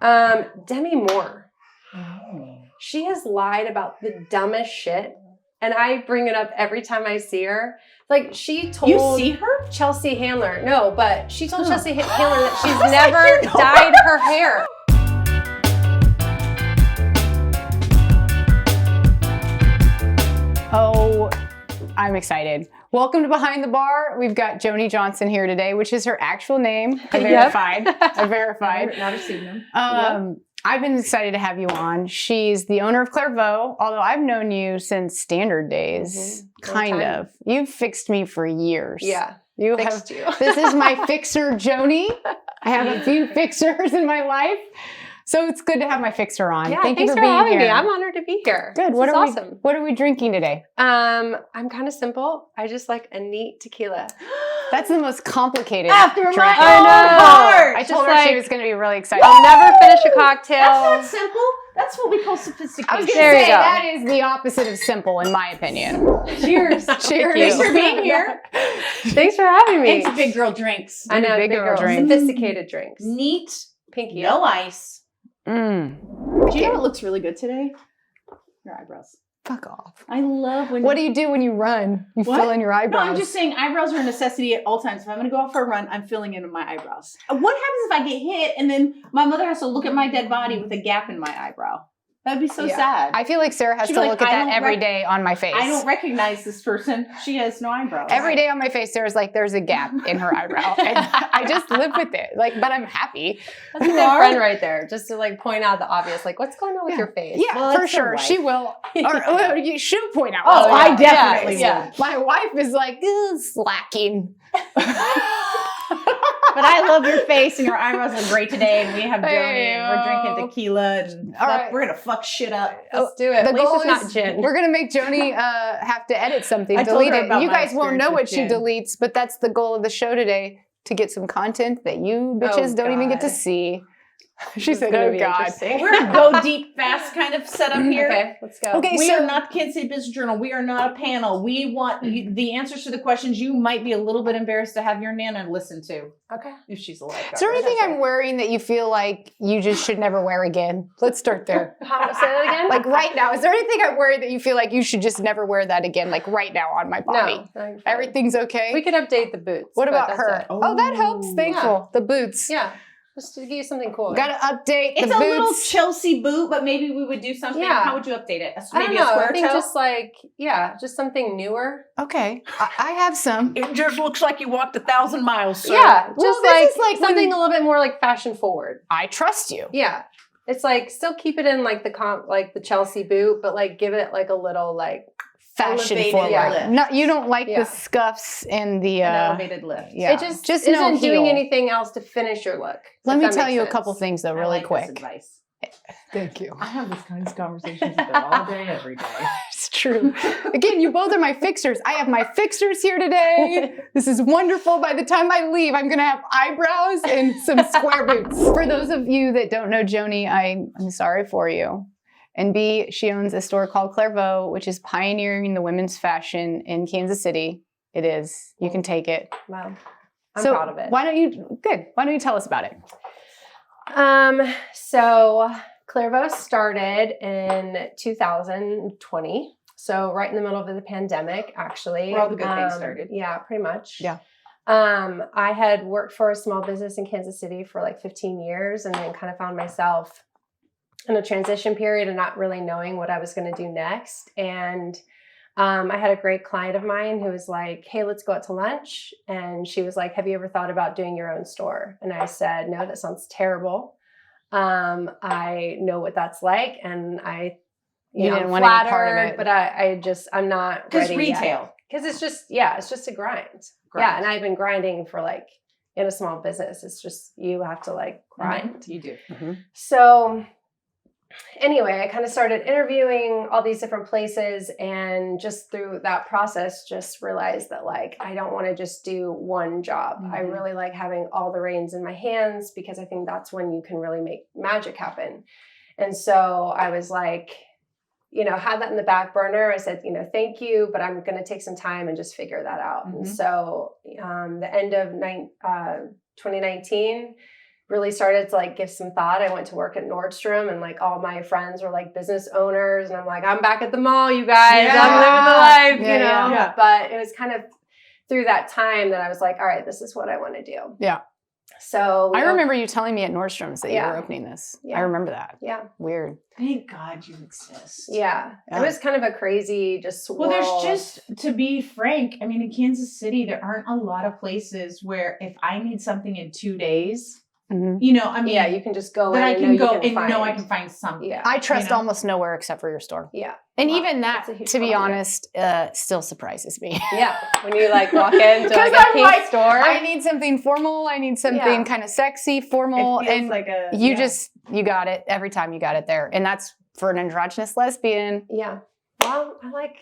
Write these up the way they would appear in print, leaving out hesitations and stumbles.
Demi Moore. Oh. She has lied about the dumbest shit. And I bring it up every time I see her. Like, she told... You see her? Chelsea Handler. No, but she told Chelsea Handler that she's never dyed her hair. Oh, I'm excited. Welcome to Behind the Bar. We've got Joni Johnson here today, which is her actual name. I verified. I verified. Not a pseudonym. I've been excited to have you on. She's the owner of Clairvaux, although I've known you since Standard days, kind of. You've fixed me for years. Yeah, you fixed have. You. This is my fixer, Joni. I have a few fixers in my life. So it's good to have my fixer on. Yeah, Thank you thanks for being having here. me. I'm honored to be here. Good. This is awesome. What are we drinking today? I'm kind of simple. I just like a neat tequila. That's the most complicated After drink. my I own know. heart. I told her she was going to be really excited. I'll never finish a cocktail. That's not simple. That's what we call sophistication. I was going There to you say, go. that is the opposite of simple, in my opinion. Cheers. Cheers. Thanks for being here. Thanks for having me. It's big girl drinks. I know, big girl drinks. Sophisticated drinks. Neat. Pinky. No ice. Mm. Do you know what looks really good today? Your eyebrows. Fuck off. I love when... What do you do when you run? You What? fill in your eyebrows. No, I'm just saying eyebrows are a necessity at all times. If I'm going to go out for a run, I'm filling in my eyebrows. What happens if I get hit and then my mother has to look at my dead body with a gap in my eyebrow? That'd be so sad. I feel like Sarah has She'd to be look like, at I that don't every day on my face. I don't recognize this person. She has no eyebrows. Every day on my face, Sarah's like, there's a gap in her eyebrow. And I just live with it. Like, but I'm happy. That's a good friend right there. Just to like point out the obvious, like what's going on with your face? Yeah, Well, for that's her sure. wife. She will. Or you should point out. Oh, what's I going on. definitely Yeah. would. My wife is like, slacking. But I love your face and your eyebrows are great today. And we have Joni and we're Hey-o. drinking tequila. And All right. we're going to fuck shit up. Let's do it. The At least goal it's not is gin. we're gonna make Joni have to edit something, I told delete her it. about You my guys won't know what experience she with deletes, but that's the goal of the show today, to get some content that you bitches don't even get to God. see. She This is said, gonna "Oh be God." interesting. We're going to go deep, fast kind of setup here. Okay, let's go. Okay, We so are not the Kansas City Business Journal. We are not a panel. We want the answers to the questions you might be a little bit embarrassed to have your Nana listen to. Okay. If she's alive. is there anything I'm wearing that you feel like you just should never wear again? Let's start there. Say that again? Like right now, is there anything I'm wearing that you feel like you should just never wear that again? Like right now on my body, No. I'm fine. everything's okay. We could update the boots. What but about that's her? it. Oh, that helps. Thankful. The boots. Yeah. Just to give you something cool. Got to update It's the a boots. little Chelsea boot, but maybe we would do something. Yeah. How would you update it? I don't Maybe know. a square I think toe? just like, just something newer. Okay, I have some. It just looks like you walked 1,000 miles. So. Yeah. Well, Just this like, is like something when- a little bit more like fashion forward. I trust you. Yeah. It's like still keep it in like the Chelsea boot, but like give it like a little like Fashion Elevated forward. lift. No, you don't like Yeah. the scuffs and the An elevated lift. yeah. it just no isn't doing heel. anything else to finish your look. Let if me that tell makes you a sense. couple things though, I really like quick. This advice. Thank you. I have these kinds of conversations with her all day, every day. It's true. Again, you both are my fixers. I have my fixers here today. This is wonderful. By the time I leave, I'm going to have eyebrows and some square boots. For those of you that don't know Joni, I'm sorry for you. And B, she owns a store called Clairvaux, which is pioneering the women's fashion in Kansas City. It is. You can take it. Wow. I'm So proud of it. Why don't you tell us about it? So Clairvaux started in 2020. So right in the middle of the pandemic, actually. Where all the good things started. Yeah, pretty much. Yeah. I had worked for a small business in Kansas City for like 15 years and then kind of found myself in a transition period and not really knowing what I was going to do next. And I had a great client of mine who was like, hey, let's go out to lunch. And she was like, have you ever thought about doing your own store? And I said, no, that sounds terrible. I know what that's like. And You didn't I'm want any part of flattered, it. but I'm not Because ready yet. retail. Because it's just a grind. Yeah. And I've been grinding for like in a small business. It's just, you have to like grind. You do. So anyway, I kind of started interviewing all these different places and just through that process, just realized that like, I don't want to just do one job. I really like having all the reins in my hands because I think that's when you can really make magic happen. And so I was like, had that in the back burner. I said, thank you, but I'm going to take some time and just figure that out. And so the end of 2019, really started to like give some thought. I went to work at Nordstrom, and like all my friends were like business owners, and I'm like, I'm back at the mall, you guys. I'm living the life, you know. Yeah. But it was kind of through that time that I was like, all right, this is what I want to do. Yeah. So I remember you telling me at Nordstrom's that you were opening this. Yeah. I remember that. Yeah. Weird. Thank God you exist. Yeah. It was kind of a crazy just Well, swirl. there's just, to be frank, I mean, in Kansas City, there aren't a lot of places where if I need something in 2 days, you know, I mean, yeah, you can just go that in I and can know go you can and know I find. can find something. Yeah. I trust You know? almost nowhere except for your store. Yeah. And Wow, even that's that, a huge to be compliment. honest, still surprises me. Yeah. When you like walk into like a I'm pink like, store. I need something formal. I need something kind of sexy, formal. It feels And like a, you got it every time you got it there. And that's for an androgynous lesbian. Yeah. Well, I like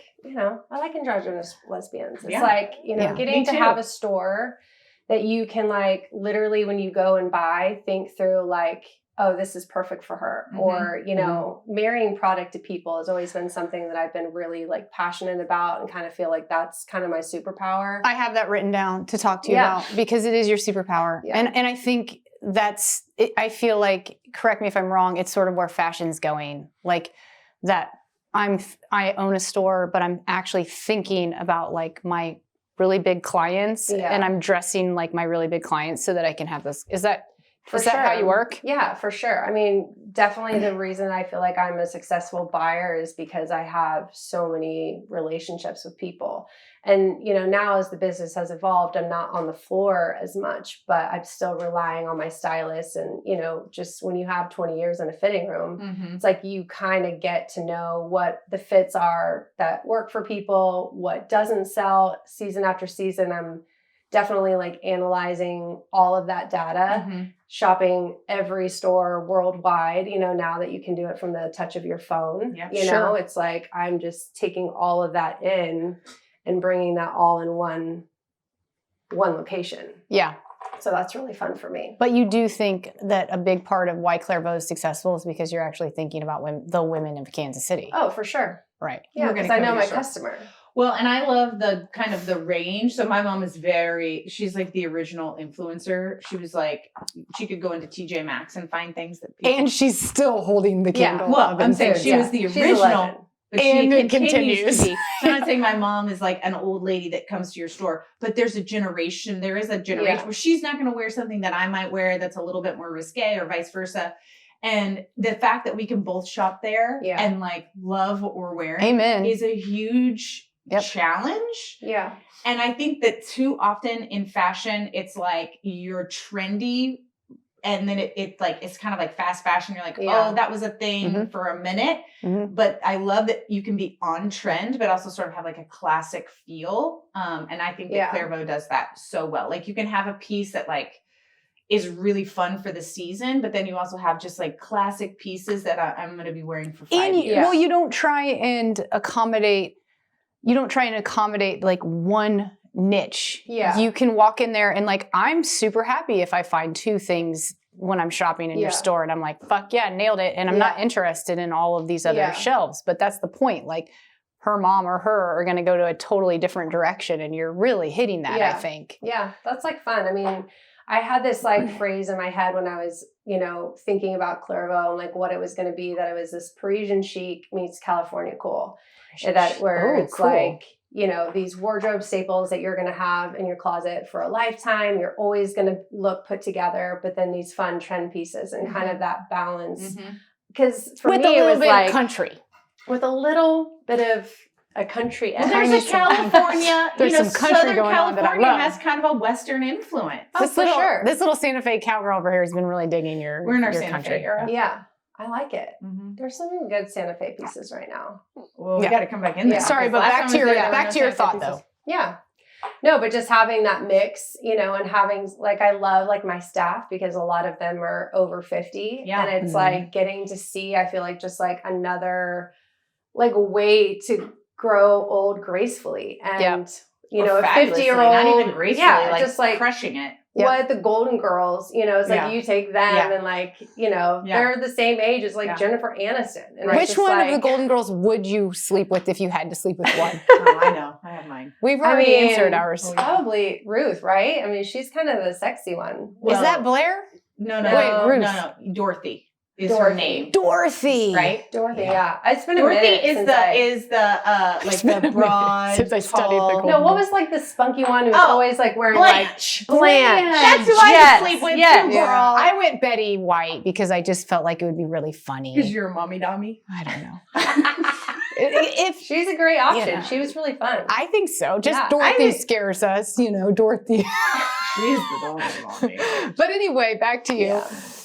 androgynous lesbians. It's Yeah. like, Yeah. getting Me to too. have a store that you can like literally when you go and buy, think through like, oh, this is perfect for her. Mhm. Or, marrying product to people has always been something that I've been really like passionate about and kind of feel like that's kind of my superpower. I have that written down to talk to you Yeah. about because it is your superpower. Yeah. And I think that's, I feel like, correct me if I'm wrong, it's sort of where fashion's going. Like that I own a store, but I'm actually thinking about like my really big clients and I'm dressing like my really big clients so that I can have this. Is that how you work? Yeah, for sure. I mean, definitely the reason I feel like I'm a successful buyer is because I have so many relationships with people. And, now as the business has evolved, I'm not on the floor as much, but I'm still relying on my stylist. And, just when you have 20 years in a fitting room, Mm-hmm. it's like you kind of get to know what the fits are that work for people, what doesn't sell season after season. I'm definitely like analyzing all of that data, Mm-hmm. shopping every store worldwide, now that you can do it from the touch of your phone. Yep. Sure. It's like I'm just taking all of that in and bringing that all in one location. Yeah. So that's really fun for me. But you do think that a big part of why Clairvaux is successful is because you're actually thinking about the women of Kansas City. Oh, for sure. Right. Yeah, We're gonna because I come know to my your store. customer. Well, and I love the kind of the range. So my mom is she's like the original influencer. She was like, she could go into TJ Maxx and find things that people. And she's still holding the Yeah. candle. Well, of I'm saying influence. she was the She's a original. legend. But And she it continues continues. to be. So I'm not saying my mom is like an old lady that comes to your store, but there is a generation where she's not going to wear something that I might wear that's a little bit more risque or vice versa. And the fact that we can both shop there and like love what we're wearing Amen. is a huge challenge. Yeah. And I think that too often in fashion, it's like you're trendy and then it's kind of like fast fashion. You're like, oh, that was a thing for a minute. Mm-hmm. But I love that you can be on trend, but also sort of have like a classic feel. And I think that Clairvaux does that so well. Like you can have a piece that like is really fun for the season, but then you also have just like classic pieces that I'm going to be wearing for 5 years. Well, you don't try and accommodate like one niche. Yeah. You can walk in there and like, I'm super happy if I find 2 things when I'm shopping in your store and I'm like, fuck yeah, nailed it. And I'm not interested in all of these other shelves, but that's the point. Like her mom or her are going to go to a totally different direction and you're really hitting that, I think. Yeah. That's like fun. I mean, I had this like phrase in my head when I was, thinking about Clairvaux and like what it was going to be, that it was this Parisian chic meets California cool. It's cool. like, these wardrobe staples that you're going to have in your closet for a lifetime. You're always going to look put together, but then these fun trend pieces and kind of that balance. Because for With me, a little it was bit like of country. with a little bit of a country. Well, there's a California, There's some country Southern going on that I California love. has kind of a Western influence. Oh, for sure. This little Santa Fe cowgirl over here has been really digging We're in our your Santa country. Fe era. Yeah, I like it. Mm-hmm. There's some good Santa Fe pieces right now. Well, we got to come back in there. Sorry, but back to your thought though. Yeah. No, but just having that mix, and having like, I love like my staff because a lot of them are over 50. Yeah. And it's like getting to see, I feel like just like another like way to grow old gracefully. And, a 50-year-old, not even gracefully, like just like crushing it. What the Golden Girls, it's like you take them and like, they're the same age as like Jennifer Aniston. And it's Which just one like, of the Golden Girls would you sleep with if you had to sleep with one? Oh, I know. I have mine. We've already answered ours. Probably Ruth, right? I mean, she's kind of the sexy one. Is that Blair? No, Wait, Ruth. no. Dorothy is her name. Dorothy. Right? Dorothy, yeah. It's been a Dorothy minute is since like the broad, since I studied the tall. Golden No, what was like the spunky one who was Oh, always like wearing Blanche. like Blanche. That's who I Yes, could sleep with yes. too, Yeah. girl. I went Betty White because I just felt like it would be really funny. Because you're a mommy dummy. I don't know. If She's a great option. Yeah. She was really fun. I think so. Just Yeah. Dorothy scares us, Dorothy. She's the mommy. But anyway, back to you.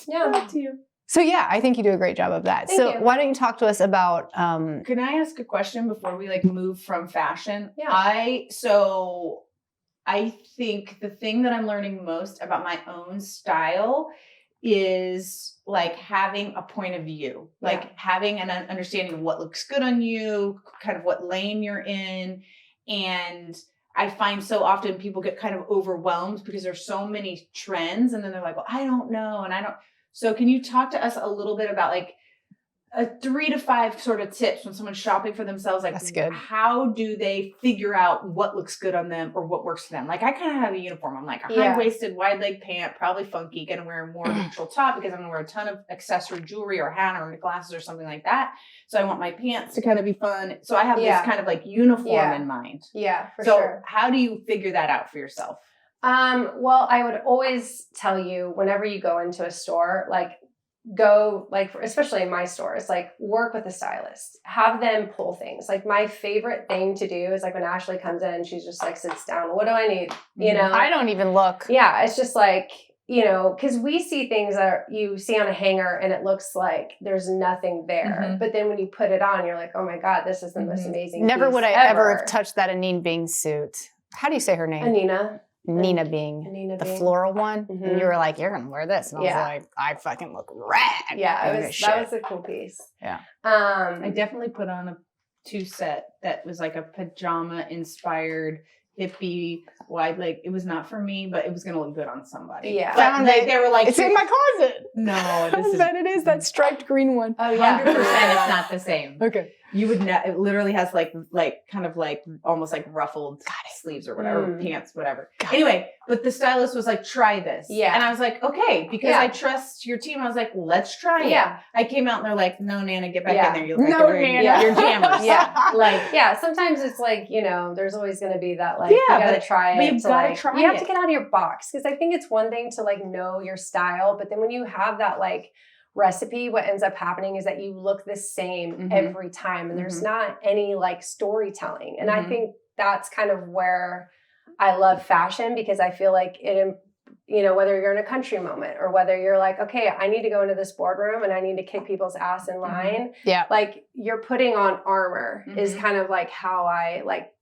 Yeah. Back to you. So yeah, I think you do a great job of that. Thank so you. why don't you talk to us about Can I ask a question before we move from fashion? Yeah. I think the thing that I'm learning most about my own style is like having a point of view, like having an understanding of what looks good on you, kind of what lane you're in. And I find so often people get kind of overwhelmed because there's so many trends and then they're like, well, I don't know. And I don't. So can you talk to us a little bit about like a 3 to 5 sort of tips when someone's shopping for themselves? Like, That's good. How do they figure out what looks good on them or what works for them? Like, I kind of have a uniform. I'm like a high-waisted, wide-leg pant, probably funky, gonna wear a more neutral top because I'm gonna wear a ton of accessory jewelry or a hat or glasses or something like that. So I want my pants to kind of be fun. So I have this kind of like uniform in mind. Yeah, for so sure. How do you figure that out for yourself? Well, I would always tell you whenever you go into a store, like go like, especially in my stores, like work with a stylist, have them pull things. Like my favorite thing to do is like when Ashley comes in, she's just like sits down. What do I need? I don't even look. Yeah. It's just like, cause we see things that you see on a hanger and it looks like there's nothing there. Mm-hmm. But then when you put it on, you're like, oh my God, this is the most amazing. Never piece would I ever have touched that Anine Bing suit. How do you say her name? Anina. Nina Bing. Anina The Bing. floral one. Mhm. And you were like, you're going to wear this. And I was Yeah. like, I fucking look rad. Yeah, in that this shit. was a cool piece. Yeah. I definitely put on a 2-set that was like a pajama inspired hippie wide leg. It was not for me, but it was gonna look good on somebody. Yeah. Found But it. they were like, It's in my closet. no, this I is bet it is that striped green one. Oh 100%. yeah. It's not the same. Okay. You would it literally has like kind of like almost like ruffled sleeves or whatever, pants, whatever. Anyway, but the stylist was like, try this. Yeah. And I was like, okay, because I trust your team. I was like, let's try it. Yeah. I came out and they're like, no, Nana, get back Yeah. in there. You look like No, you're wearing Nana. your jammers. Yeah. Like, Yeah, sometimes it's like, there's always going to be that like, Yeah, you got to but try it. you've gotta like, try you have it. to get out of your box because I think it's one thing to like know your style, but then when you have that like recipe, what ends up happening is that you look the same every time and there's not any like storytelling. And I think that's kind of where I love fashion because I feel like it, whether you're in a country moment or whether you're like, okay, I need to go into this boardroom and I need to kick people's ass in line. Yeah. Like you're putting on armor is kind of like how I like,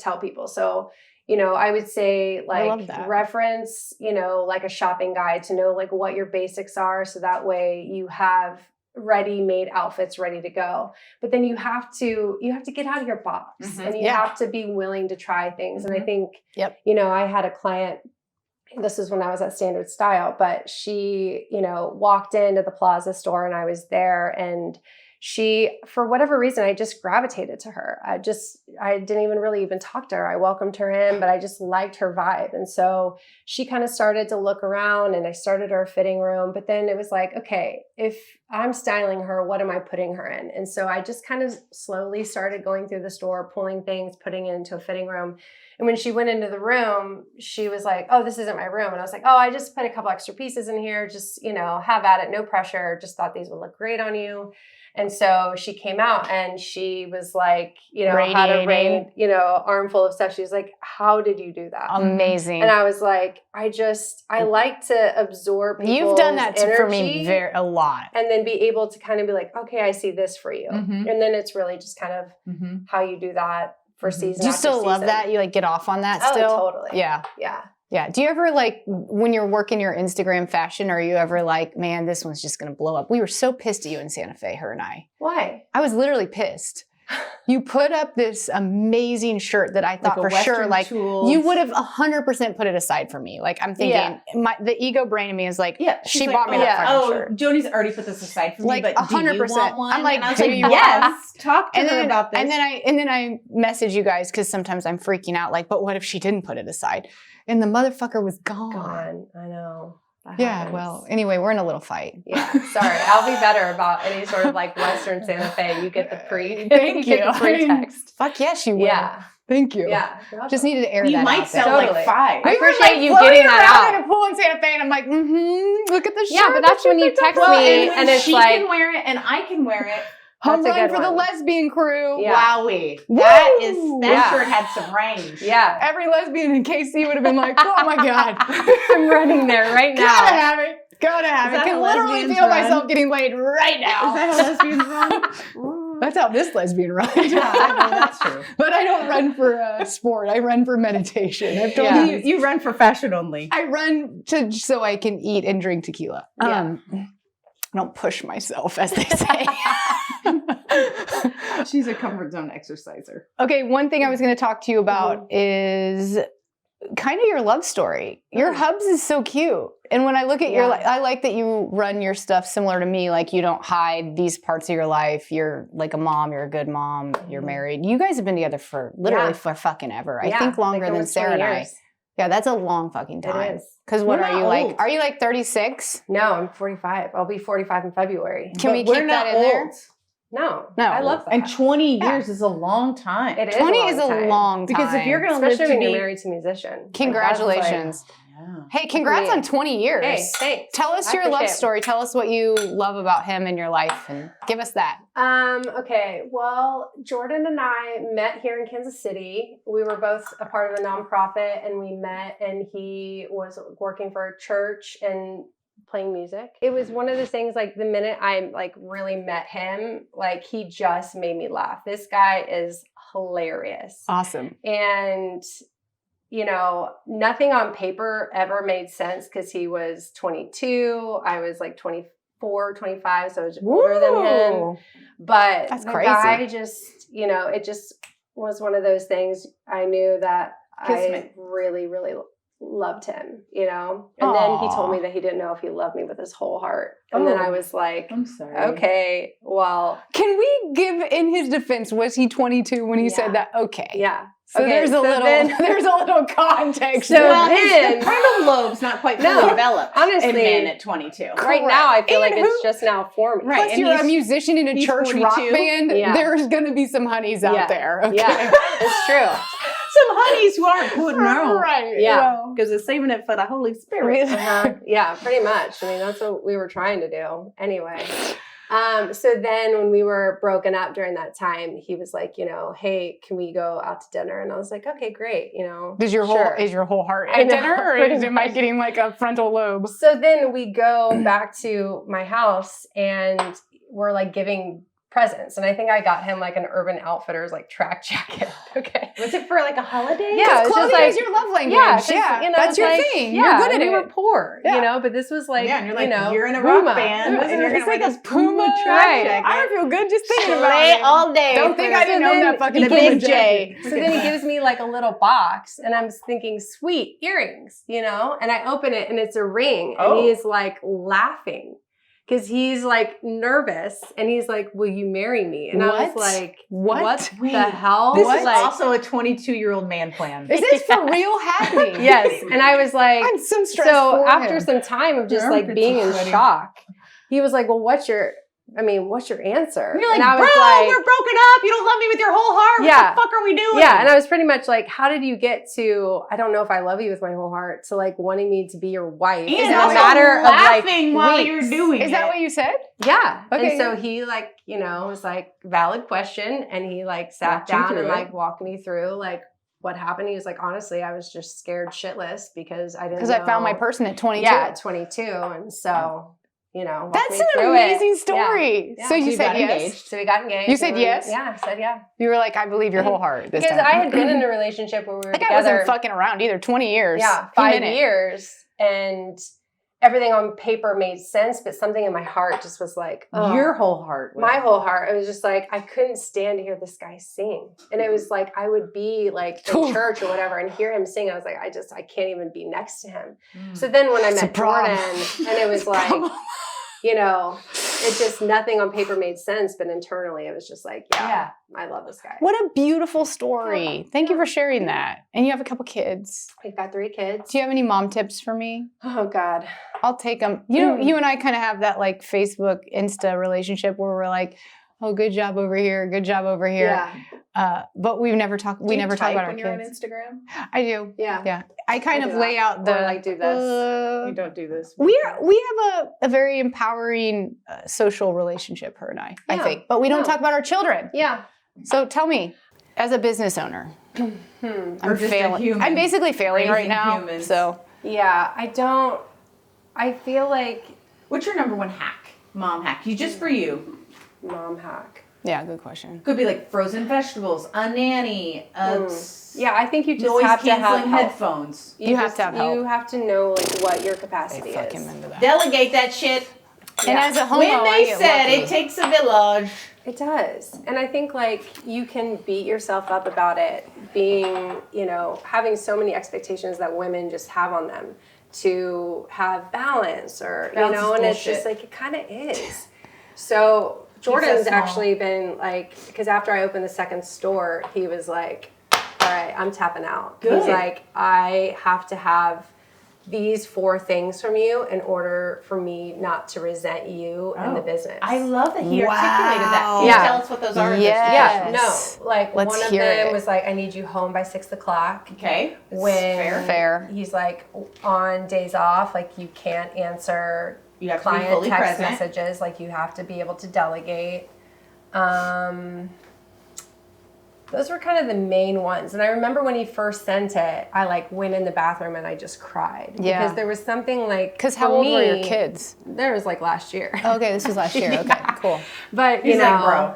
tell people. So, I would say like reference, like a shopping guide to know like what your basics are. So that way you have ready-made outfits ready to go. But then you have to get out of your box and you have to be willing to try things. And I think, I had a client, this is when I was at Standard Style, but she, walked into the Plaza store and I was there and she, for whatever reason, I just gravitated to her. I didn't even talk to her. I welcomed her in, but I just liked her vibe. And so she kind of started to look around and I started her fitting room. But then it was like, okay, if I'm styling her, what am I putting her in? And so I just kind of slowly started going through the store, pulling things, putting it into a fitting room. And when she went into the room, she was like, oh, this isn't my room. And I was like, oh, I just put a couple extra pieces in here. Just, have at it. No pressure. Just thought these would look great on you. And so she came out and she was like, had a armful of stuff. She was like, how did you do that? Amazing. And I was like, I like to absorb people's You've done that for energy me a lot. and then be able to kind of be like, okay, I see this for you. And then it's really just kind of how you do that for season. Do you after still love season. that? You like get off on that Oh, still? totally. Yeah. Yeah. Yeah. Do you ever like when you're working your Instagram fashion, are you ever like, man, this one's just going to blow up? We were so pissed at you in Santa Fe, her and I. Why? I was literally pissed. You put up this amazing shirt that I thought Like a for sure, Western like tools. you would have 100% put it aside for me. Like I'm thinking, the ego brain in me is like, she's she like, bought me that fucking shirt. Joni's already put this aside for me, Like but 100%. do you want one? I'm like, and I was do like, you yes. Talk to her about this. And then I message you guys because sometimes I'm freaking out. Like, but what if she didn't put it aside? And the motherfucker was gone. I know. Yeah, well, anyway, we're in a little fight. Yeah, sorry. I'll be better about any sort of like Western Santa Fe. You get the pre. Thank you. Get the pretext. Fuck yes, you will. Yeah. Thank you. Yeah. Just needed to air You that might out there. sound Totally. like 5. I We were, appreciate you floating getting that around out. in a pool in Santa Fe, and I'm like, look at the shirt. Yeah, but that's that when you picked up. text me and it's she like, can wear it and I can wear it. Home That's a run good for the one. lesbian crew. Yeah. Wowie. Woo! That Yeah. shirt had some range. yeah, Every lesbian in KC would have been like, oh my God. I'm running there right Gotta now. have it. Gotta have Is it. that Can how literally lesbians feel run? myself getting laid right now. Is that how lesbians run? That's how this lesbian runs. Yeah, I know, that's true. But I don't run for sport. I run for meditation. I've told Yeah. you. You run for fashion only. I run so I can eat and drink tequila. Yeah. I don't push myself, as they say. She's a comfort zone exerciser. Okay, one thing I was going to talk to you about is kind of your love story. Your hubs is so cute. And when I look at your, I like that you run your stuff similar to me. Like you don't hide these parts of your life. You're like a mom. You're a good mom. You're married. You guys have been together for literally for fucking ever. I think longer than Sarah and I. Yeah, that's a long fucking time. It is. Because what We're are you not like? old. Are you like 36? No, I'm 45. I'll be 45 in February. Can we keep that in there? No, No. I love that. And 20 years is a long time. It is 20 a is long a time. long time. Because if you're going to live Especially to when you're be married to a musician. Congratulations. Hey, congrats on 20 years. Hey, thanks. Tell us I your love appreciate it. story. Tell us what you love about him in your life and give us that. Okay. Well, Jordan and I met here in Kansas City. We were both a part of a nonprofit and we met and he was working for a church and playing music. It was one of those things like the minute I like really met him, like he just made me laugh. This guy is hilarious. Awesome. And you know, nothing on paper ever made sense because he was 22. I was like 24, 25, so I was older than him. But That's the crazy. guy just, you know, it just was one of those things. I knew that Kismet. I really, really loved him, you know? And then he told me that he didn't know if he loved me with his whole heart. And then I was like, I'm sorry. okay, well. Can we give in his defense, was he 22 when he said that? Okay. Yeah. So Okay, there's a little context. So Well, then- his frontal lobe's not quite fully No, developed honestly, in men at 22. Right now, I feel And like it's just now forming. Right. Plus, and you're a he's- musician in a he's church 42. rock band. Yeah. There's going to be some honeys out there. Okay? Yeah, it's true. Some honeys who aren't good now. Right. Yeah. Well, Because they're saving it for the Holy Spirit. Yeah, pretty much. I mean, that's what we were trying to do. Anyway. So then when we were broken up during that time, he was like, you know, hey, can we go out to dinner? And I was like, okay, great. You know, is your whole heart I at know, dinner, or pretty is it much. getting like a frontal lobe? So then we go back to my house and we're like giving presents. And I think I got him like an Urban Outfitters like track jacket. Okay. Was it for like a holiday? Yeah, it's just Clothing like is your love language. Yeah, 'cause, Yeah, you know, that's it's your like, thing. Yeah, You're good at we it. were poor, Yeah. you know, but this was like, Yeah, and you're like, you know, you're in a Puma. rock band. Yeah, and you're it's going to like wear a this Puma Puma track Right. jacket. I feel good just thinking about Slay it. all day. Don't think I didn't So own then that fucking the Puma big jacket. J. So then he gives me like a little box and I'm thinking, sweet earrings, you know? And I open it and it's a ring and he is like laughing because he's like nervous and he's like, will you marry me? And I was What? like, What? what Wait, the hell? This What? is Like, also a 22-year-old man plan. Is this for real happening? yes. And I was like, I'm so stressed so for after him. some time of just Your like armpits being are in sweaty. shock, he was like, well, what's your answer? And you're like, and I bro, was like, we're broken up. You don't love me with your whole heart. Yeah. What the fuck are we doing? yeah. And I was pretty much like, how did you get to, I don't know if I love you with my whole heart, to like wanting me to be your wife And in a also matter of like laughing while weeks. you're doing Is that it. what you said? Yeah. Okay. And so he like, you know, was like, valid question. And he like sat Walked you down through and it. like walked me through like what happened. He was like, honestly, I was just scared shitless because I didn't Because I found my person at 22. Yeah, at 22. And so, you know, walked That's me an through amazing it. story. Yeah. So Yeah. you You said got yes. engaged. So we got engaged. You said and yes? Yeah, I said yeah. You were like, I believe your whole heart this Because time. I had been in a relationship where we were That guy together. wasn't fucking around either. 20 years. Yeah, He 5 meant it. years. And everything on paper made sense, but something in my heart just was like, oh. Your whole heart. was- My whole heart, it was just like, I couldn't stand to hear this guy sing. And it was like, I would be like in church or whatever and hear him sing. I was like, I can't even be next to him. Mm. So then when I It's a met problem. Jordan, and it was like, you know, it just, nothing on paper made sense, but internally it was just like, Yeah. I love this guy. What a beautiful story. Thank you for sharing that. And you have a couple kids. We've got 3 kids. Do you have any mom tips for me? Oh God. I'll take them. You know, you and I kind of have that like Facebook, Insta relationship where we're like, oh, good job over here, good job over here. Yeah. But we've never talked. We never talk about our when you're on kids. Instagram. I do. Yeah. Yeah. I kind I of do lay that. out the Or like do this. You don't do this. We have a very empowering social relationship, her and I Yeah. think. But we don't No. talk about our children. Yeah. So tell me, as a business owner, Or I'm just a failing. human I'm basically failing right raising now. humans. So Yeah. I feel like What's your number one hack? Mom hack. You just for you. mom hack. yeah, good question. Could be like frozen vegetables, a nanny, Yeah, I think you just noise have to have canceling help. headphones. You have to have help. You have to know like what your capacity Fucking is. into that. Delegate that shit. And as a homo, When I they get said lucky. it takes a village. It does. And I think like you can beat yourself up about it being, having so many expectations that women just have on them to have balance or, Balance is and it's bullshit. just like, it kind of is. So Jordan's small. actually been like, because after I opened the second store, he was like, all right, I'm tapping out. Good. He's like, I have to have these 4 things from you in order for me not to resent you in the business. I love that he Wow. articulated that. Can you Yeah. tell us what those are? Yeah. No, like Let's one of hear them it. was like, I need you home by 6 o'clock. Okay. When Fair. he's like on days off, like you can't answer You have to be client fully text present. messages, like you have to be able to delegate. Those were kind of the main ones. And I remember when he first sent it, I like went in the bathroom and I just cried. Yeah. Because there was something like, Because how for old were me, your kids? There was like last year. Okay, this was last year. Okay, cool. But He's like, bro.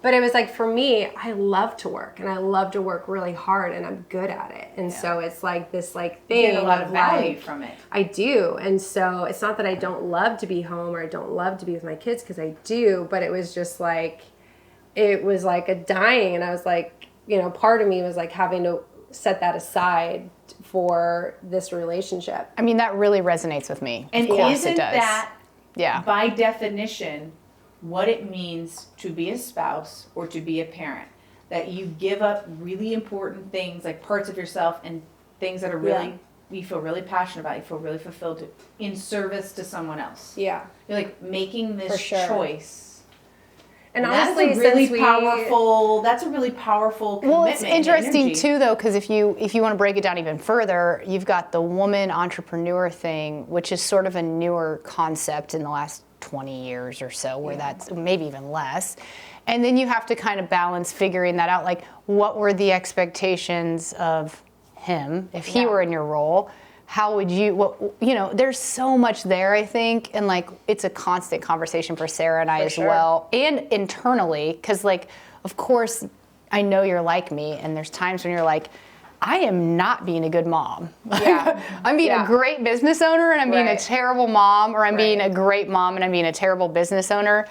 But it was like for me, I love to work and I love to work really hard and I'm good at it. And so it's like this like You thing get a lot of value like, from it. I do. And so it's not that I don't love to be home or I don't love to be with my kids because I do, but it was just like it was like a dying and I was like, part of me was like having to set that aside for this relationship. I mean, that really resonates with me. And of course isn't it does. that, Yeah. by definition, what it means to be a spouse or to be a parent? That you give up really important things, like parts of yourself and things that are really, you feel really passionate about, you feel really fulfilled in service to someone else. Yeah. You're like making this For sure. choice. And That's honestly, a really since powerful. That's a really powerful commitment. Well, it's interesting and energy. too, though, because if you want to break it down even further, you've got the woman entrepreneur thing, which is sort of a newer concept in the last 20 years or so, where that's maybe even less. And then you have to kind of balance figuring that out, like what were the expectations of him if he were in your role? How would you, there's so much there, I think, and like it's a constant conversation for Sarah and I as well, and internally, because like, of course, I know you're like me, and there's times when you're like, I am not being a good mom. Yeah. I'm being a great business owner, and I'm being a Right. terrible mom, or I'm being a Right. great mom, and I'm being a terrible business owner.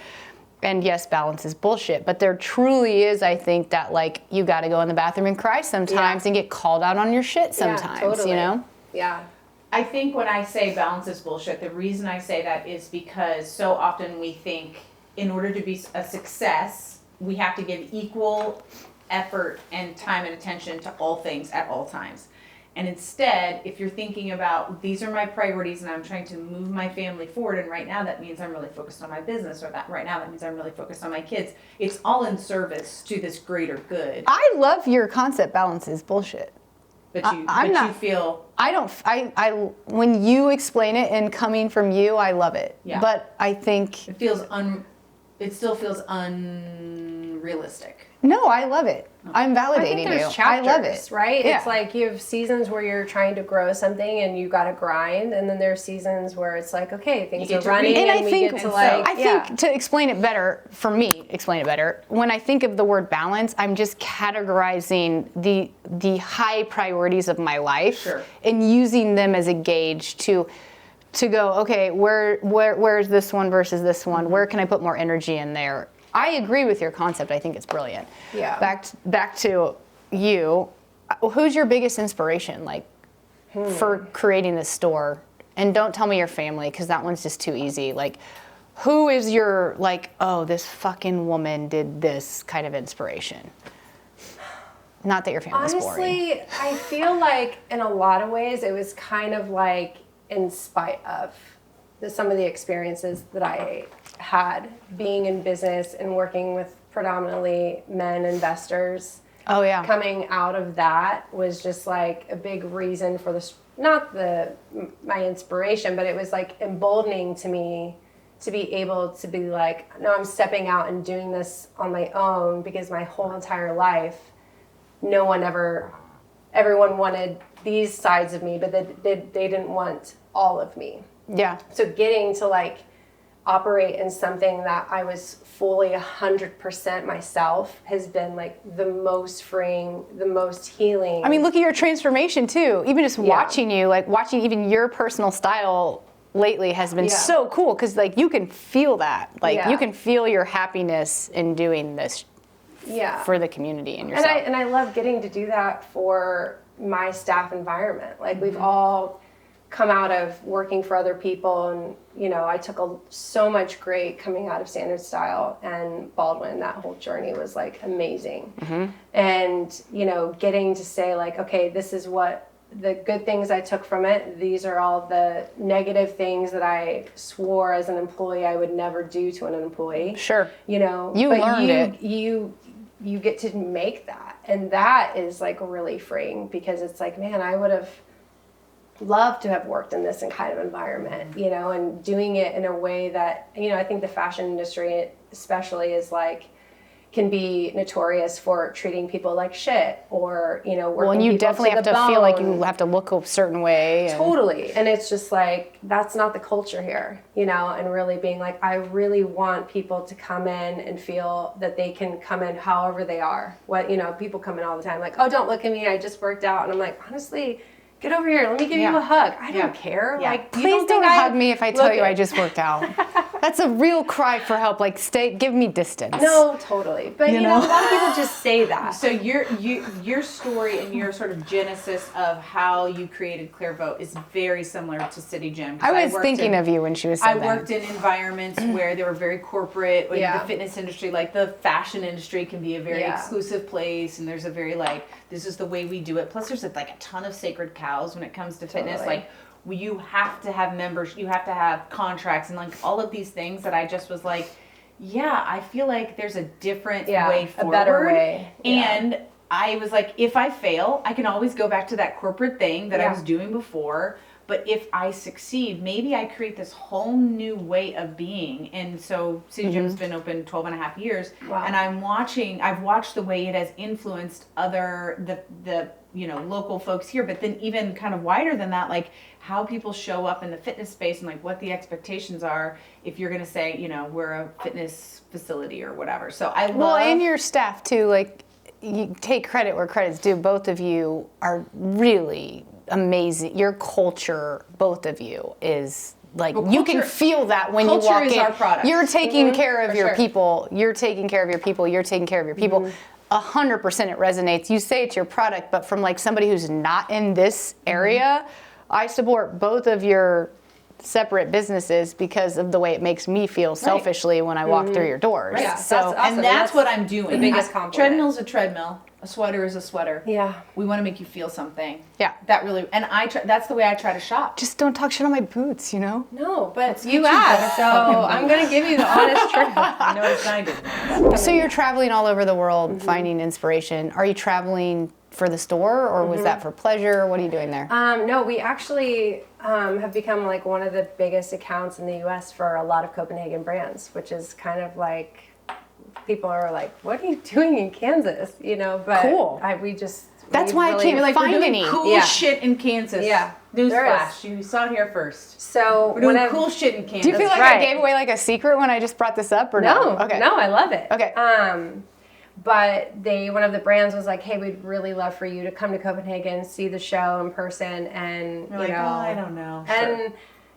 And yes, balance is bullshit, but there truly is, I think, that like you got to go in the bathroom and cry sometimes and get called out on your shit sometimes, totally. Yeah. I think when I say balance is bullshit, the reason I say that is because so often we think in order to be a success, we have to give equal effort and time and attention to all things at all times. And instead, if you're thinking about these are my priorities and I'm trying to move my family forward, and right now that means I'm really focused on my business, or that right now that means I'm really focused on my kids, it's all in service to this greater good. I love your concept, balance is bullshit. But you feel When you explain it and coming from you, I love it. Yeah. But I think, it still feels unrealistic. no, I love it. I'm I think validating you. there's chapters, I love it. right? Yeah. It's like you have seasons where you're trying to grow something and you got to grind, and then there's seasons where it's like, okay, things get are to running, read. and, And I we think, get to like, I think to explain it better, for me, when I think of the word balance, I'm just categorizing the high priorities of my life Sure. and using them as a gauge to go, okay, where's this one versus this one? Where can I put more energy in there? I agree with your concept. I think it's brilliant. Yeah. Back to you. Who's your biggest inspiration, like, for creating this store? And don't tell me your family, because that one's just too easy. Like, Who is your, like, oh, this fucking woman did this kind of inspiration? Not that your family's boring. Honestly, I feel like in a lot of ways it was kind of like in spite of some of the experiences that I had being in business and working with predominantly men investors. Oh, yeah. Coming out of that was just like a big reason for this, not my inspiration, but it was like emboldening to me to be able to be like, no, I'm stepping out and doing this on my own, because my whole entire life, everyone wanted these sides of me, but they didn't want all of me. Yeah. So getting to like operate in something that I was fully 100% myself has been like the most freeing, the most healing. I mean, look at your transformation too. Even just watching you, like watching even your personal style lately has been so cool, because like you can feel that. Like you can feel your happiness in doing this for the community and yourself. And I love getting to do that for my staff environment. Like we've all come out of working for other people, and you know, I took so much great coming out of Standard Style and Baldwin. That whole journey was like amazing. And you know, getting to say like, okay, this is what the good things I took from it. These are all the negative things that I swore as an employee I would never do to an employee. Sure. You know, you learned it. You get to make that, and that is like really freeing, because it's like, man, I would have loved to have worked in this kind of environment, you know, and doing it in a way that, you know, I think the fashion industry especially is like, can be notorious for treating people like shit, or, you know, working well, and you people definitely to have the to bone. feel like you have to look a certain way. Totally. And it's just like, that's not the culture here, you know, and really being like, I really want people to come in and feel that they can come in however they are. What, you know, people come in all the time like, oh, don't look at me, I just worked out. And I'm like, honestly, get over here, let me give you a hug. I don't care. Like, please don't hug me if I tell you I just worked out. That's a real cry for help. Like, give me distance. No, totally. But you know, a lot of people just say that. So your story and your sort of genesis of how you created Clairvaux is very similar to City Gym. I was thinking of you when she was saying that. I worked in environments where they were very corporate. Like the fitness industry, like the fashion industry, can be a very exclusive place, and there's a very like, this is the way we do it. Plus, there's like a ton of sacred cows when it comes to fitness. Like, you have to have members, you have to have contracts, and like all of these things that I just was like, yeah, I feel like there's a different way forward. A better way. And I was like, if I fail, I can always go back to that corporate thing that I was doing before. But if I succeed, maybe I create this whole new way of being. And so City Gym's been open 12 and a half years. Wow. And I've watched the way it has influenced the you know, local folks here, but then even kind of wider than that, like how people show up in the fitness space and like what the expectations are if you're going to say, you know, we're a fitness facility or whatever. So I love... Well, and your staff too, like, you take credit where credit's due. Both of you are really amazing. Your culture, both of you, is like, you can feel that when you walk in. Culture is our product. You're taking care of your people. You're taking care of your people. You're taking care of your people. 100% it resonates. You say it's your product, but from like somebody who's not in this area, I support both of your separate businesses because of the way it makes me feel selfishly when I walk through your doors. Right. Yeah, so that's awesome. And that's what I'm doing. The biggest compliment. Treadmill's a treadmill. A sweater is a sweater. Yeah. We want to make you feel something. Yeah. That really, and that's the way I try to shop. just don't talk shit on my boots, you know? No, but you asked, so I'm going to give you the honest truth. I know it's 90. So you're traveling all over the world finding inspiration. Are you traveling for the store, or was that for pleasure? What are you doing there? No, we actually have become like one of the biggest accounts in the U.S. for a lot of Copenhagen brands, which is kind of like, people are like, what are you doing in Kansas? You know, but cool. That's why I can't find any. Cool shit in Kansas. Yeah. Newsflash. You saw it here first. So we're doing cool shit in Kansas. Do you feel like I gave away like a secret when I just brought this up, or no? Okay. No, I love it. Okay. But one of the brands was like, hey, we'd really love for you to come to Copenhagen, see the show in person, and You're like, oh, I don't know. And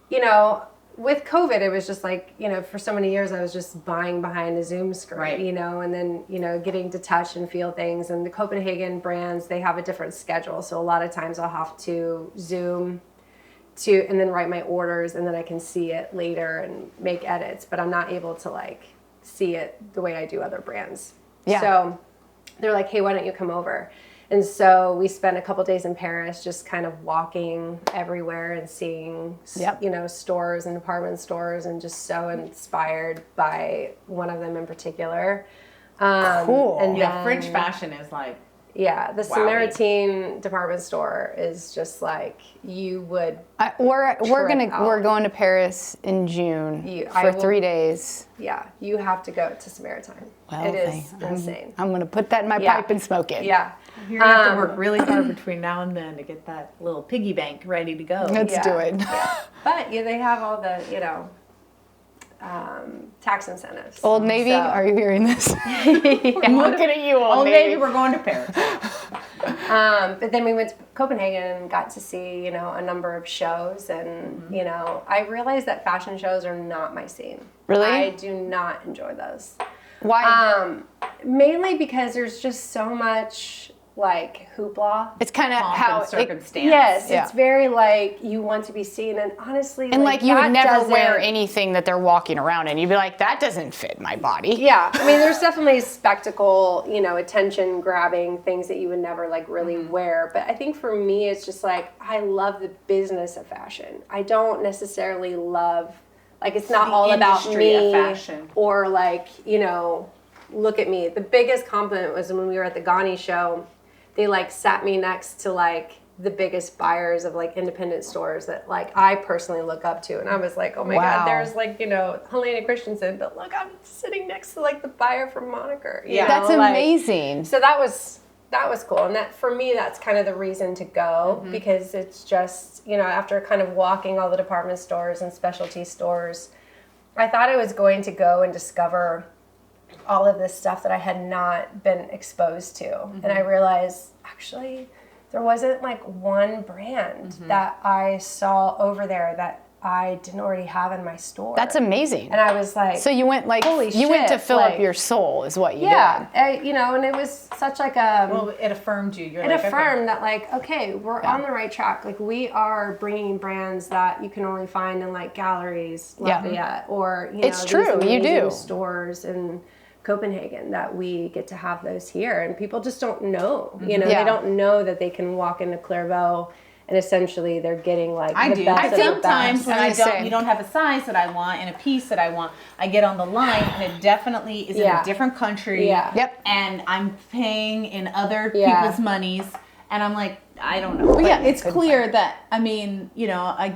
you know, with COVID, it was just like, you know, for so many years I was just buying behind a Zoom screen, you know, and then, you know, getting to touch and feel things. And the Copenhagen brands, they have a different schedule. So a lot of times I'll have to Zoom and then write my orders, and then I can see it later and make edits, but I'm not able to like see it the way I do other brands. Yeah. So they're like, hey, why don't you come over? And so we spent a couple days in Paris just kind of walking everywhere and seeing, you know, stores and department stores, and just so inspired by one of them in particular. Cool. And Yeah, French fashion is like, yeah, the Samaritaine department store is just like, you would. We're going to Paris in June for 3 days. Yeah, you have to go to Samaritaine. Well, it is insane. I'm going to put that in my pipe and smoke it. Yeah. you're gonna have to work really hard between now and then to get that little piggy bank ready to go. Let's do it. But they have all the, you know, tax incentives. Old Navy, are you hearing this? I'm looking at you, Old Navy. We're going to Paris. But then we went to Copenhagen and got to see, you know, a number of shows, and you know, I realized that fashion shows are not my scene. Really? I do not enjoy those. Why? Mainly because there's just so much like hoopla. It's kind of how circumstance. Yes, it's very like you want to be seen, and honestly, and like you would never doesn't wear anything that they're walking around in. You'd be like, that doesn't fit my body. Yeah, I mean, there's definitely spectacle, you know, attention grabbing things that you would never like really wear. But I think for me, it's just like I love the business of fashion. I don't necessarily love, like, it's not all about me or like, you know, look at me. The biggest compliment was when we were at the Ghani show. They like sat me next to like the biggest buyers of like independent stores that like I personally look up to, and I was like, oh my God, there's like, you know, Helena Christensen, but look, I'm sitting next to like the buyer from Moniker. You know? That's like, amazing. So that was cool, and that for me, that's kind of the reason to go, because it's just, you know, after kind of walking all the department stores and specialty stores, I thought I was going to go and discover all of this stuff that I had not been exposed to. And I realized actually there wasn't like one brand that I saw over there that I didn't already have in my store. That's amazing. And I was like, so you went like, holy you went to shit, fill like, up your soul is what you did. Yeah, you know, and it was such like a... Well, it affirmed you. It affirmed that like, okay, we're on the right track. Like we are bringing brands that you can only find in like galleries, Lafayette, or, you know, it's true, these you do. stores in Copenhagen, that we get to have those here, and people just don't know. You know, they don't know that they can walk into Clairvaux and essentially they're getting like the best of the sometimes best. when you don't have a size that I want and a piece that I want, I get on the line and it definitely is in a different country. Yeah. Yep. And I'm paying in other people's monies, and I'm like, I don't know. Well, yeah, it's clear that, I mean, you know, I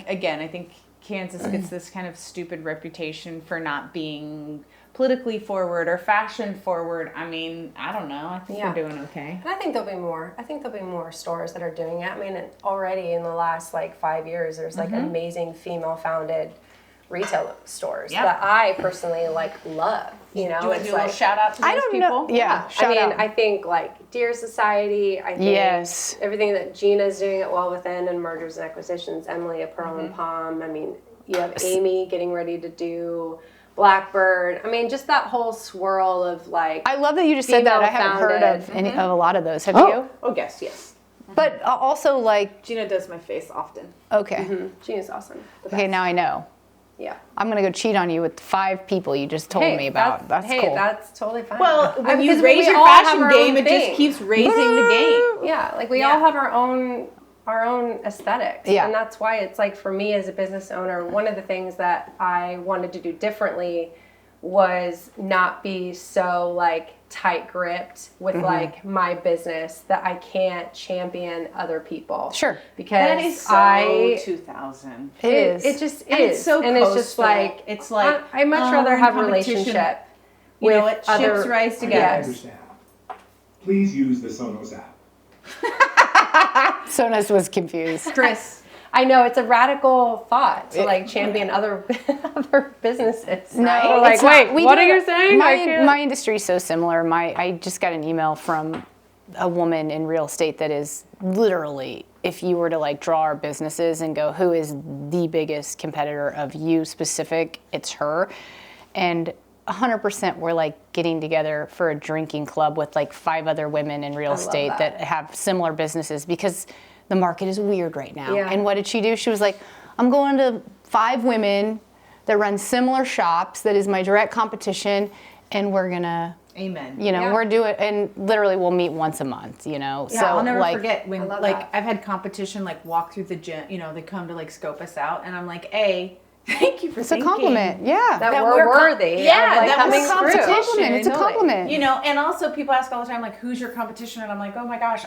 think Kansas gets this kind of stupid reputation for not being politically forward or fashion forward. I mean, I don't know. I think we're doing okay. And I think there'll be more. I think there'll be more stores that are doing it. I mean, already in the last like 5 years, there's like amazing female-founded retail stores that I personally like love. You know, Do you want to do a little shout out to those people? Yeah, I think like Deer Society. I think everything that Gina's doing at Well Within and mergers and acquisitions. Emily at Pearl and Palm. I mean, you have Amy getting ready to do Blackbird. I mean, just that whole swirl of like. I love that you just said that. I haven't heard of any of a lot of those. Have you? Oh, yes. But also like Gina does my face often. okay. Gina's awesome. Okay, now I know. Yeah. I'm gonna go cheat on you with 5 people you just told me about. That's cool. That's totally fine. Well, when because you raise we your all have fashion our game, own it just thing. keeps raising the game. Yeah, like we all have our own aesthetics. Yeah. And that's why it's like for me as a business owner, one of the things that I wanted to do differently was not be so like tight gripped with like my business that I can't champion other people. Sure. Because That is so 2000. it just is. And it's so and it's just coastal. like It's like, I much rather have a competition. relationship You with know what? other Ships rise I together. understand. Please use the Sonos app. Sonos was confused. Chris. I know it's a radical thought to like champion other businesses. No, right? Like, it's not. wait, We what do are it- you saying? My industry is so similar. I just got an email from a woman in real estate that is literally, if you were to like draw our businesses and go, who is the biggest competitor of you specific, it's her. And 100% we're like getting together for a drinking club with like 5 other women in real estate that have similar businesses, because the market is weird right now. Yeah. And what did she do? She was like, I'm going to 5 women that run similar shops that is my direct competition, and we're gonna, Amen. you know, we're doing, and literally we'll meet once a month, you know. Yeah, so I'll never like, forget when love like that. I've had competition like walk through the gym, you know, they come to like scope us out, and I'm like, thank you for it's a compliment, yeah. That that we're we're com- worthy. yeah, of, like, that coming we're It's a through. compliment. It's a Totally. compliment. You know, and also people ask all the time, like, who's your competition? And I'm like, oh my gosh,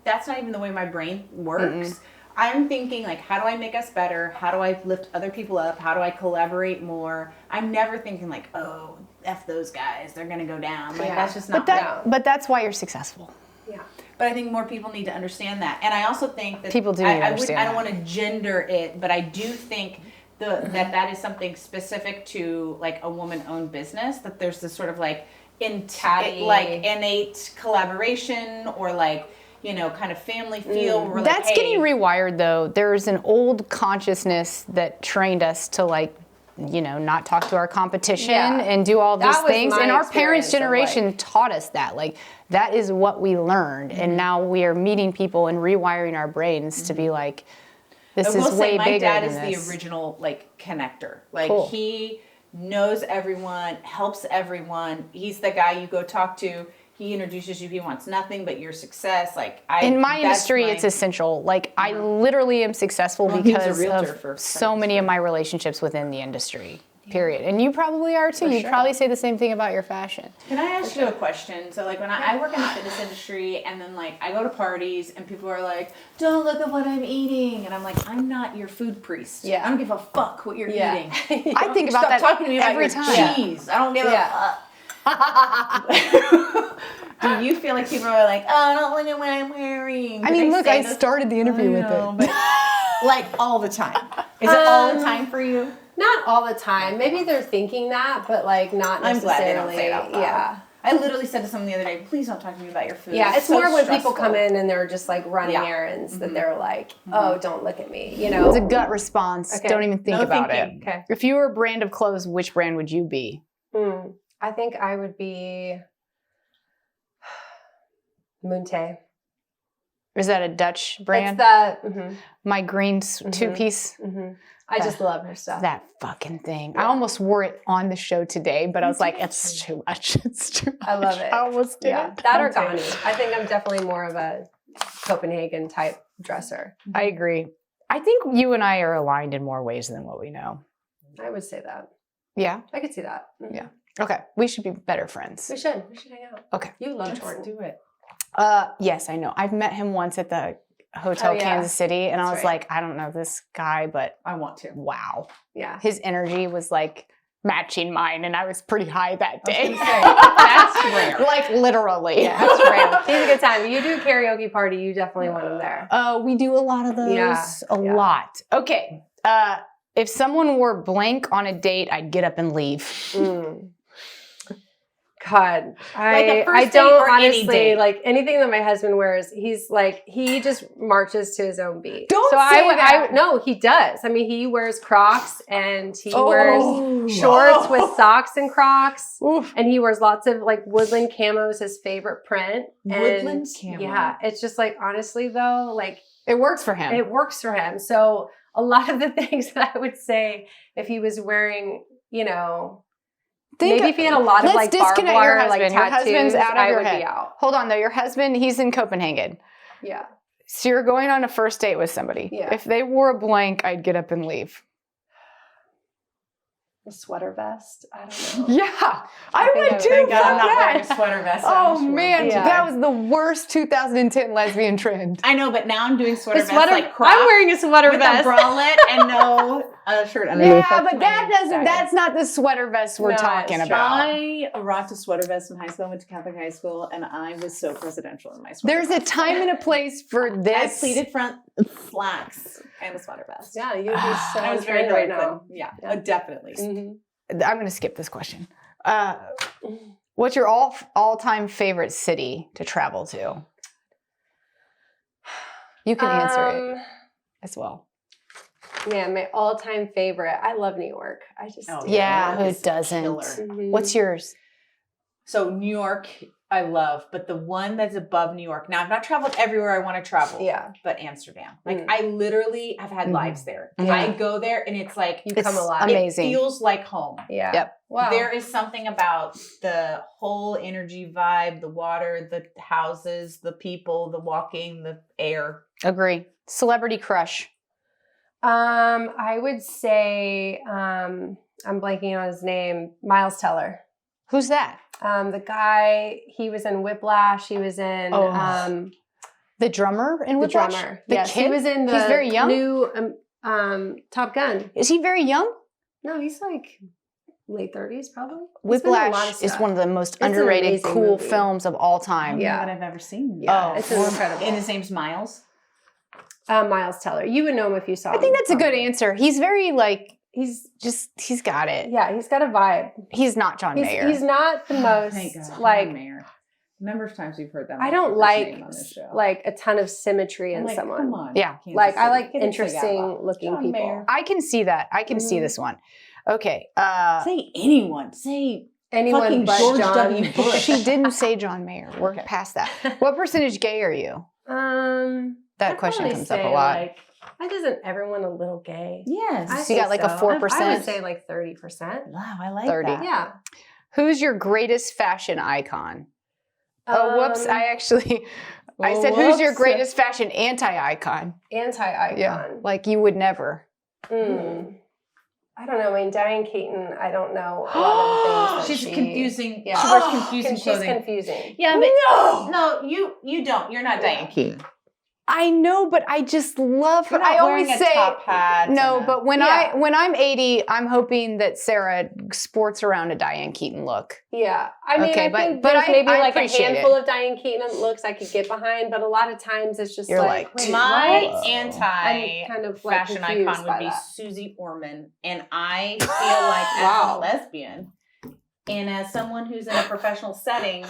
that's not even the way my brain works. I'm thinking, like, how do I make us better? How do I lift other people up? How do I collaborate more? I'm never thinking, like, oh, F those guys, they're going to go down. Like, that's just not But that's why you're successful. Yeah. But I think more people need to understand that. And I also think that People do need to I understand don't that. want to gender it, but I do think that is something specific to like a woman-owned business, that there's this sort of like innate collaboration or like, you know, kind of family feel. Where we're That's like, hey, getting rewired though. There's an old consciousness that trained us to like, you know, not talk to our competition and do all these That was things. my And our parents' experience of, generation like- taught us that. Like, that is what we learned. And now we are meeting people and rewiring our brains to be like, this I will is way say my bigger dad than is this. the original like connector. Like Cool. he knows everyone, helps everyone. He's the guy you go talk to. He introduces you. He wants nothing but your success. Like In my that's industry, my- it's essential. Like, I literally am successful Well, he was a because realtor for of so many of my relationships within the industry. Period. And you probably are too. You'd sure. probably say the same thing about your fashion. Can I ask you a question? So like when I work in the fitness industry and then like I go to parties and people are like, don't look at what I'm eating. And I'm like, I'm not your food priest. Yeah. I don't give a fuck what you're Yeah. eating. I think about Stop that talking to me about every your time. cheese. I don't give Yeah. a fuck. Do you feel like people are like, oh, don't look at what I'm wearing? I Do mean, they look, say I those- started the interview with know, it. but like all the time. Is it all the time for you? Not all the time. Maybe they're thinking that, but like not I'm glad they don't necessarily. say it out loud. Yeah. I literally said to someone the other day, please don't talk to me about your food. Yeah, it's so more when people stressful. come in and they're just like running Yeah. errands that they're like, oh, don't look at me, you know? It's a gut response. Okay. Don't even think No about thinking. it. Okay. If you were a brand of clothes, which brand would you be? I think I would be Munte. Is that a Dutch brand? It's the, My green two-piece. I just love her stuff. That fucking thing. I almost wore it on the show today, but I was like, it's too much. It's too much. I love it. I almost did Yeah, it. that or Ghani. I think I'm definitely more of a Copenhagen type dresser. I agree. I think you and I are aligned in more ways than what we know. I would say that. Yeah? I could see that. Yeah. Okay. We should be better friends. We should hang out. Okay. You love Let's Jordan. do it. Yes, I know. I've met him once at the Hotel Oh, yeah. Kansas City, and I That's was right. like, I don't know this guy, but I want to. wow. Yeah. His energy was like matching mine, and I was pretty high that day. That's rare. Like literally. Yeah, that's rare. He's a good time. If you do a karaoke party, you definitely want him there. We do a lot of those. Yeah, A yeah. lot. Okay. If someone wore blank on a date, I'd get up and leave. God, Like a first I date don't or any honestly date? like anything that my husband wears. He's like, he just marches to his own beat. Don't so say that. no, he does. I mean, he wears Crocs and he Oh. wears shorts with socks and Crocs. Oof. And he wears lots of like woodland camos, his favorite print. Woodland and, camo. Yeah, it's just like honestly though, like It works for him. it works for him. So a lot of the things that I would say if he was wearing, you know, maybe if he had a lot of Let's like barbed disconnect your wire like husband. Your tattoos, husband's out of I your would head. be out. Hold on though. Your husband, he's in Copenhagen. Yeah. So you're going on a first date with somebody. Yeah. If they wore a blank, I'd get up and leave. A sweater vest. I don't know. Yeah. I think would I would- do thank God I'm I'm not that. wearing a sweater vest. Oh I'm sure. man, Yeah. that was the worst 2010 lesbian trend. I know, but now I'm doing sweater A vests sweater. like Crocs I'm wearing a sweater with vest. a bralette and no shirt underneath. Yeah, That's but my that doesn't. style. That's not the sweater vest we're No, talking it's about. I rocked a sweater vest in high school. I went to Catholic high school, and I was so presidential in my sweater There's a vest. time and a place for I this. had pleated front slacks and a sweater vest. Yeah, you'd be so I was on very trend right American. now. Yeah, Yeah. definitely. Mhm. I'm going to skip this question. What's your all-time favorite city to travel to? You can answer it as well. Man, my all-time favorite. I love New York. I just Oh, do. Yeah, New who York is doesn't? killer. Mhm. What's yours? So New York I love, but the one that's above New York. Now, I've not traveled everywhere I want to travel. Yeah. But Amsterdam. Like, I literally have had lives there. Yeah. I go there and it's like, You come alive. amazing. It feels like home. Yeah. Yep. Wow. There is something about the whole energy vibe, the water, the houses, the people, the walking, the air. Agree. Celebrity crush. I would say, I'm blanking on his name, Miles Teller. Who's that? The guy, he was in Whiplash. He was in The drummer in The Whiplash? Drummer. The Yes, kid? he was in the He's very young? new Top Gun. Is he very young? No, he's like late 30s probably. He's been in a lot of Whiplash is stuff. one of the most an underrated, amazing cool movie. films of all I time. don't know Yeah. that I've ever seen. Yeah, Oh, it's incredible. And his name's Miles. Miles Teller. You would know him if you saw him. I think that's a good probably. answer. He's very like, He's he's got it. yeah, he's got a vibe. He's not John Mayer. He's not the most Thank God. like Mayor. Number of times we've heard that. I don't motherfucker's like name on this show. like a ton of symmetry in I'm like, someone. Come on, Yeah. Kansas Like I City, like get it interesting together. looking John people. Mayer. I can see that. I can see Mhm. this one. Okay. Say anyone. Say Anyone fucking but George John. W. Bush. She didn't say John Mayer. We're Okay. past that. What percentage gay are you? That I'd question probably comes up a say, lot. Like, why doesn't everyone a little gay? Yes. I So you think got like a so. 4%? I would say like 30%. Wow, I like 30. that. Yeah. Who's your greatest fashion icon? Oh, whoops. I said, who's your whoops. greatest fashion anti-icon? Anti-icon. Yeah. Like you would never. I don't know. I mean, Diane Keaton, I don't know a lot of the things that She's confusing. Yeah. She wears confusing She's clothing. confusing. Yeah, but no, you don't. You're not Diane Keaton. I know, but I just love her. You're not I always wearing a say top hat no, and a- but when Yeah. when I'm 80, I'm hoping that Sarah sports around a Diane Keaton look. Yeah. I mean, Okay, I but- think but there's I- maybe I like a appreciate handful it. of Diane Keaton looks I could get behind, but a lot of times it's just You're like, like, wait, My what? anti I'm kind of like fashion confused icon by would be that. Susie Orman, and I feel like Wow. as a lesbian and as someone who's in a professional setting,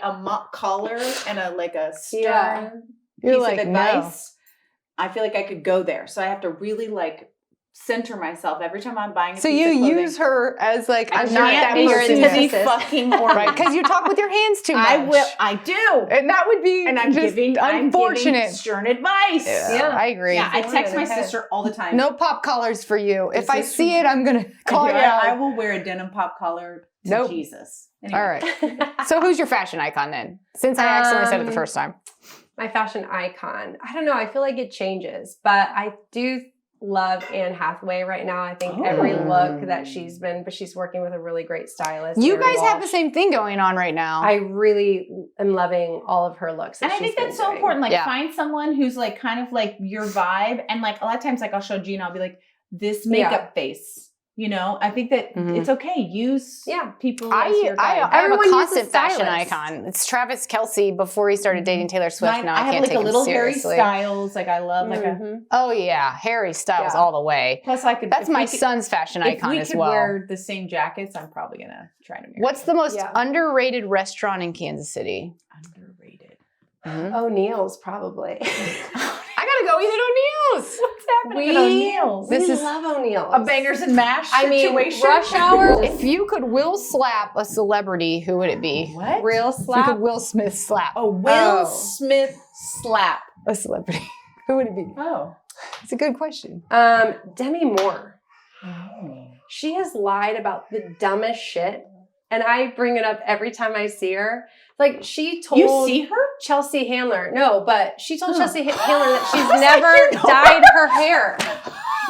a mock collar and a stern Yeah. You're piece like, of no. advice. I feel like I could go there, so I have to really like center myself every time I'm buying. So you use her as like I I'm not that be your person. antithesis. Susie fucking Orman. Right, because you talk with your hands too much. I will. I do. and that would be And I'm just giving unfortunate. stern advice. Yeah. I agree. Yeah, I text my Okay. sister all the time. No pop collars for you. If This I is see true. it, I'm gonna call you out. I will wear a denim pop collar to Nope. Jesus. Anyway. All right. So who's your fashion icon then? Since I accidentally said it the first time. My fashion icon. I don't know. I feel like it changes, but I do love Anne Hathaway right now. I think every look that she's working with a really great stylist. You Mary guys have Walsh. the same thing going on right now. I really am loving all of her looks. And I think that's so important. Like, Yeah. find someone who's like kind of like your vibe. And like a lot of times, like I'll show Gina, I'll be like, this makeup face. You know, I think that Mhm. it's okay. Use people as your I guide. have Everyone a uses constant fashion stylists. icon. It's Travis Kelce before he started dating Taylor Swift. Mine, Now I I have can't like take a him little Harry seriously. Styles. Like I love like a. Mhm. Oh yeah, Harry Styles Yeah. all the way. Plus, I could. That's if my we could- son's fashion If icon we as could well. wear the same jackets, I'm probably gonna try to. Marry What's the most Yeah. underrated restaurant in Kansas City? underrated? O'Neill's probably. I gotta go eat at O'Neill's. What's happening at O'Neill's? This we is love O'Neill's. A bangers and mash I mean, situation. rush hour. If you could Will slap a celebrity, who would it be? What? Real If you slap. could Will Smith slap A Will Oh. Smith slap. a celebrity, who would it be? Oh. It's a good question. Demi Moore. She has lied about the dumbest shit. And I bring it up every time I see her. Like she told You see her? Chelsea Handler. No, but she told Chelsea Handler that she's I was like, never you know. dyed her hair.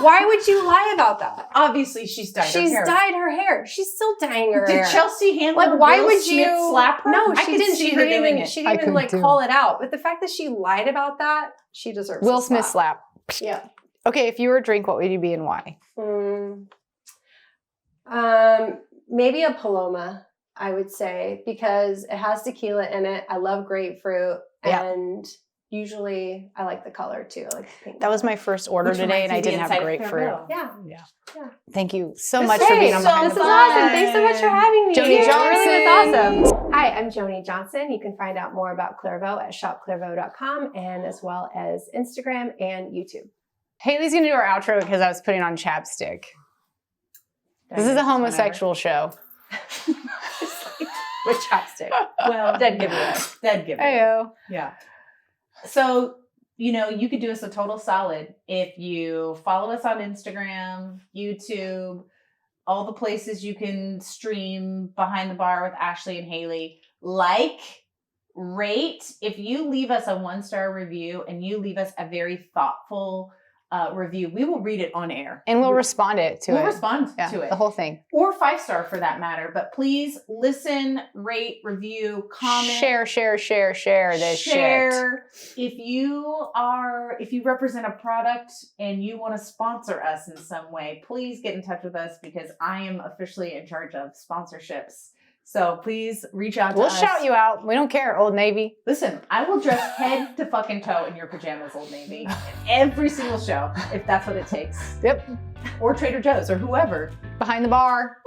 Why would you lie about that? Obviously, she's dyed She's her hair. dyed her hair. She's still dyeing her hair. Did Chelsea Handler Like, why Will would Smith you slap her? No, I she could didn't. see She her didn't doing even. it. She I didn't even could like too. call it out. But the fact that she lied about that, she deserves. Will a Smith slap. Yeah. Okay, if you were a drink, what would you be and why? Maybe a Paloma, I would say, because it has tequila in it. I love grapefruit, Yeah. and usually I like the color too. I like the pink. That was my first order Which today, and I reminds me didn't of the have inside of grapefruit. Fairway. Yeah. Thank you so This much is for being on so Behind This the is Ball. awesome. Thanks so much for having me. Joni It Johnson. really was awesome. Hi, I'm Joni Johnson. You can find out more about Clairvaux at shopclairvaux.com and as well as Instagram and YouTube. Haley's gonna do our outro because I was putting on chapstick. This is a homosexual show. with chopstick. Well, Dead giveaway. Dead giveaway. Heyo. Yeah. So, you could do us a total solid if you follow us on Instagram, YouTube, all the places you can stream Behind the Bar with Ashley and Haley. Rate. If you leave us a 1-star review and you leave us a very thoughtful review, we will read it on air. And we'll respond to We'll it. respond Yeah, to it. the whole thing. Or 5-star for that matter. But please listen, rate, review, comment. Share this shit. Share. If you represent a product and you want to sponsor us in some way, please get in touch with us because I am officially in charge of sponsorships. So please reach out to We'll us. shout you out. We don't care, Old Navy. Listen, I will dress head to fucking toe in your pajamas, Old Navy. Every single show, if that's what it takes. Yep. Or Trader Joe's or whoever. Behind the Bar.